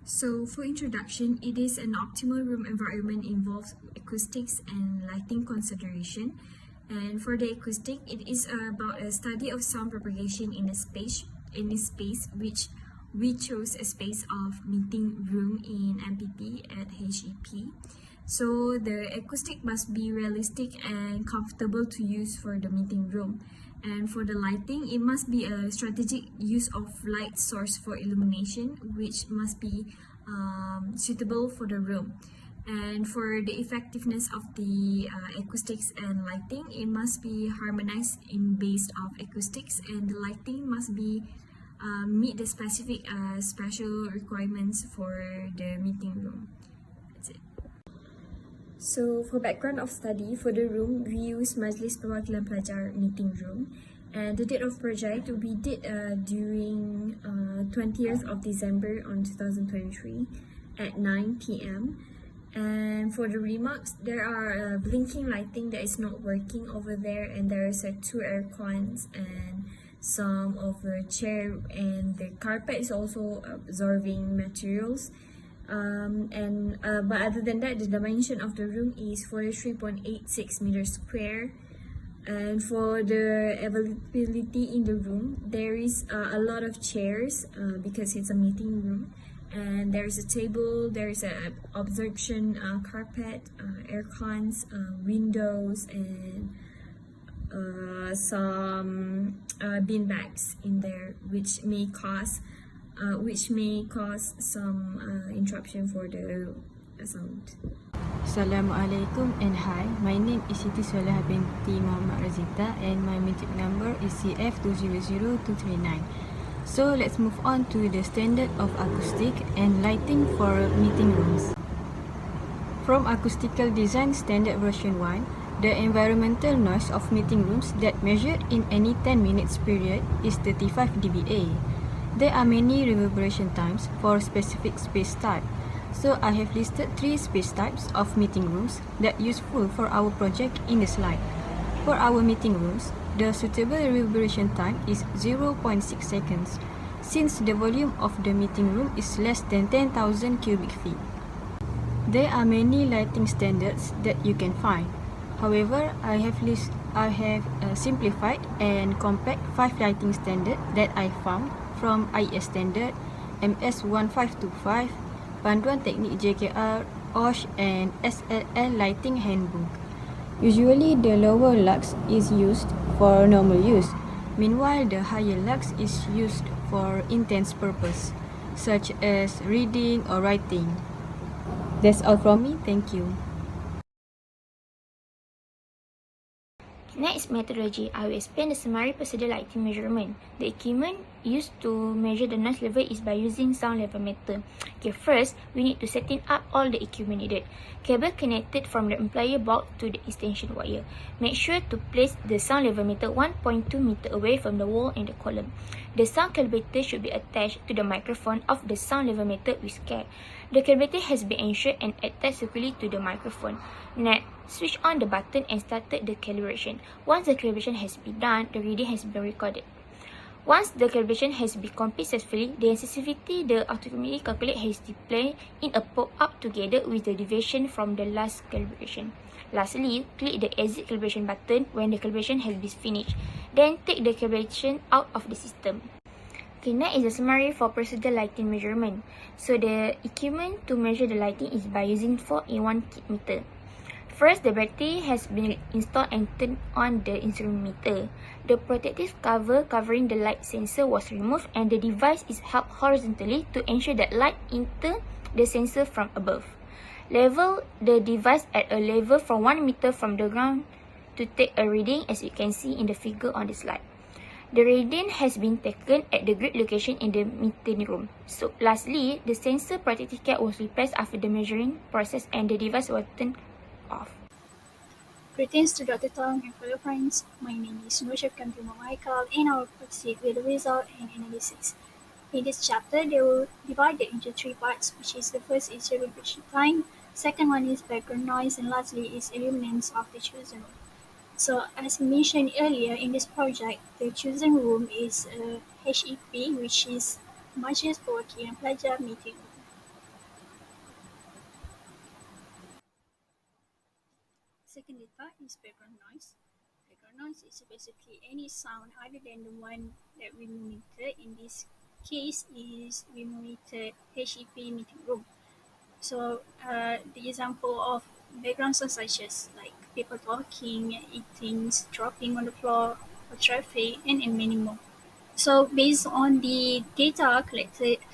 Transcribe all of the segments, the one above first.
So for introduction, it is an optimal room environment involves acoustics and lighting consideration. And for the acoustic, it is about a study of sound propagation in a space which we chose a space of meeting room in MPP at HEP. So the acoustic must be realistic and comfortable to use for the meeting room. And for the lighting, it must be a strategic use of light source for illumination, which must be suitable for the room. And for the effectiveness of the acoustics and lighting, it must be harmonized in base of acoustics, and the lighting must be meet the specific special requirements for the meeting room. That's it. So for background of study, for the room, we use Majlis Perwakilan Pelajar meeting room. And the date of project we did during 20th of December on 2023 at 9 p.m. And for the remarks, there are blinking lighting that is not working over there, and there is 2 air cons and some of the chair, and the carpet is also absorbing materials. But other than that, the dimension of the room is 43.86 meters square. And for the availability in the room, there is a lot of chairs because it's a meeting room, and there's a table, there's a absorption carpet, air cons, windows, and some bean bags in there, which may cause some interruption for the sound. Assalamualaikum and hi, my name is Siti Solah binti Muhammad Razita and my metric number is CF200239. So let's move on to the standard of acoustic and lighting for meeting rooms. From Acoustical Design Standard version 1, the environmental noise of meeting rooms that measured in any 10 minutes period is 35 dBA. There are many reverberation times for specific space type. So I have listed 3 space types of meeting rooms that useful for our project in the slide. For our meeting rooms, the suitable reverberation time is 0.6 seconds, since the volume of the meeting room is less than 10,000 cubic feet. There are many lighting standards that you can find. However, I have simplified and compact 5 lighting standards that I found from IES Standard, MS1525, Panduan Teknik JKR, OSH, and SLL Lighting Handbook. Usually, the lower lux is used for normal use. Meanwhile, the higher lux is used for intense purpose, such as reading or writing. That's all from me. Thank you. Next methodology, I will explain the summary procedure lighting measurement. The equipment used to measure the noise level is by using sound level meter. Okay, first, we need to setting up all the equipment needed. Cable connected from the amplifier box to the extension wire. Make sure to place the sound level meter 1.2 meter away from the wall and the column. The sound calibrator should be attached to the microphone of the sound level meter with care. The calibrator has been ensured and attached securely to the microphone. Next, switch on the button and started the calibration. Once the calibration has been done, the reading has been recorded. Once the calibration has been completed successfully, the sensitivity the automatically calculate has displayed in a pop-up together with the deviation from the last calibration. Lastly, click the exit calibration button when the calibration has been finished. Then take the calibration out of the system. Okay, next is a summary for procedure lighting measurement. So the equipment to measure the lighting is by using 4-in-1 kit meter. First, the battery has been installed and turned on the instrument meter. The protective cover covering the light sensor was removed and the device is held horizontally to ensure that light enter the sensor from above. Level the device at a level from 1 meter from the ground to take a reading, as you can see in the figure on the slide. The reading has been taken at the grid location in the meeting room. So lastly, the sensor protective cap was replaced after the measuring process and the device was turned off. Greetings to Dr. Tong and fellow friends. My name is Nurshaf Kamtimo Michael and I will proceed with the result and analysis. In this chapter, they will divide it into 3 parts, which is the first is reverberation time, second one is background noise, and lastly is illuminance of the chosen room. So as mentioned earlier in this project, the chosen room is a HEP, which is Majlis Perwakilan Pelajar Meeting Room. second data is background noise. Background noise is basically any sound other than the one that we monitor. In this case, is we monitor HEP meeting room. So the example of background sounds such as like people talking, eating, dropping on the floor, or traffic, and many more. So based on the data collected,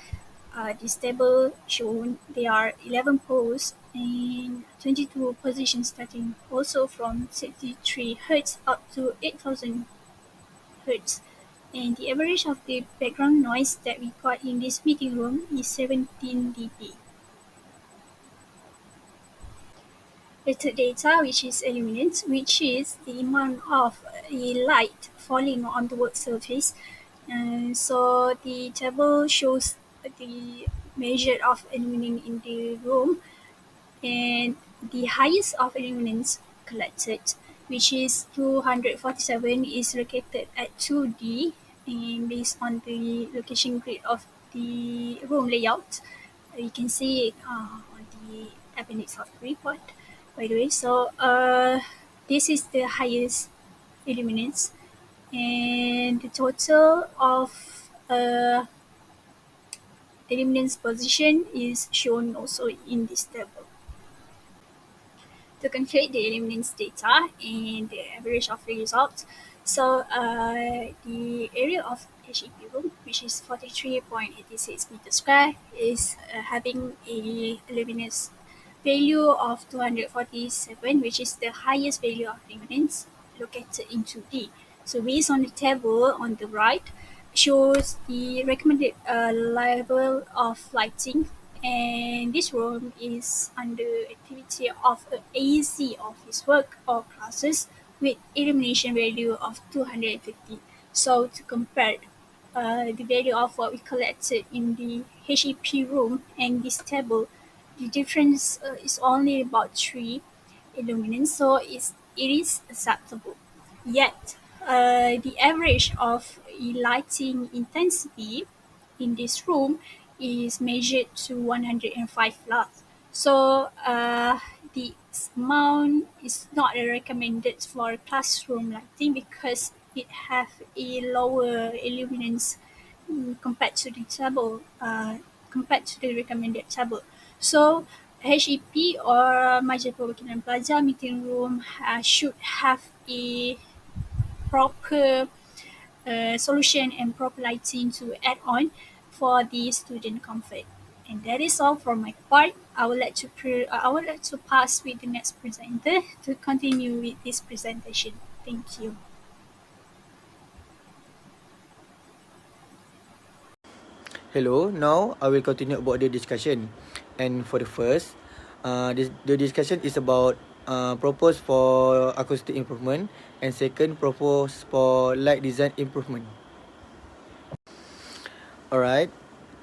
this table shown there are 11 poles and 22 positions starting also from 63 Hz up to 8000 Hz. And the average of the background noise that we got in this meeting room is 17 dB. The third data, which is illuminance, which is the amount of light falling on the work surface. And so the table shows the measure of illuminance in the room, and the highest of illuminance collected, which is 247, is located at 2D, and based on the location grid of the room layout, you can see it on the appendix of the report, by the way. So this is the highest illuminance, and the total of illuminance position is shown also in this table. To calculate the illuminance data and the average of the results, so the area of HEP room, which is 43.86 meters square, is having a luminance value of 247, which is the highest value of luminance located in 2D. So based on the table on the right, shows the recommended level of lighting, and this room is under activity of a AC office work or classes with illumination value of 250. So to compare the value of what we collected in the HEP room and this table, the difference is only about 3 illuminance, so it is acceptable. Yet, the average of lighting intensity in this room is measured to 105 lux. So the amount is not recommended for classroom lighting because it have a lower illuminance compared to the table, compared to the recommended table. So HEP or Majlis Perwakilan Pelajar meeting room should have a proper solution and proper lighting to add on for the student comfort. And that is all from my part. I would like to pass with the next presenter to continue with this presentation. Thank you. Hello, now I will continue about the discussion. And for the first, the discussion is about propose for acoustic improvement, and second propose for light design improvement. Alright,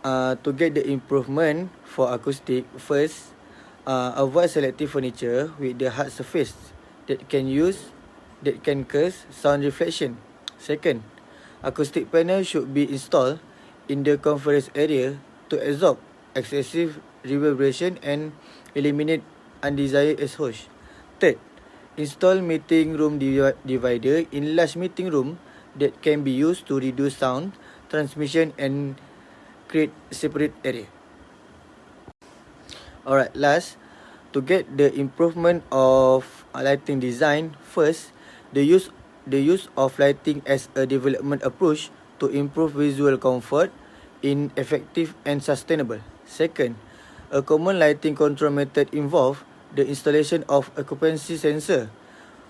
to get the improvement for acoustic, first, avoid selective furniture with the hard surface that can cause sound reflection. Second, acoustic panel should be installed in the conference area to absorb excessive reverberation and eliminate undesired exhaust. Third, install meeting room divider in large meeting room that can be used to reduce sound transmission and create separate area. Alright, last, to get the improvement of lighting design, first, the use of lighting as a development approach to improve visual comfort in effective and sustainable. Second, a common lighting control method involve the installation of occupancy sensor,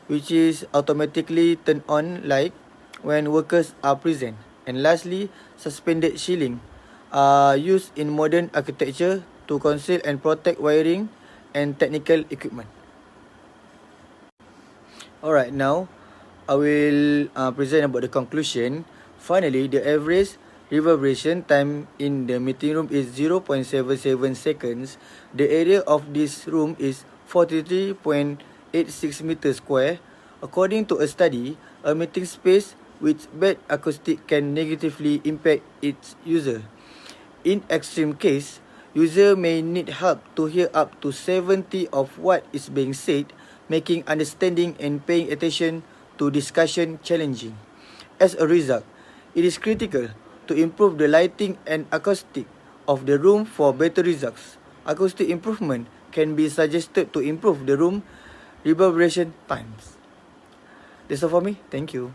which is automatically turn on light when workers are present. And lastly, suspended shielding are used in modern architecture to conceal and protect wiring and technical equipment. Alright, now I will present about the conclusion. Finally, the average reverberation time in the meeting room is 0.77 seconds. The area of this room is 43.86 meters square. According to a study, a meeting space with bad acoustic can negatively impact its user. In extreme case, user may need help to hear up to 70 of what is being said making understanding and paying attention to discussion challenging. As a result, it is critical to improve the lighting and acoustic of the room for better results. Acoustic improvement can be suggested to improve the room reverberation times. That's all for me. Thank you.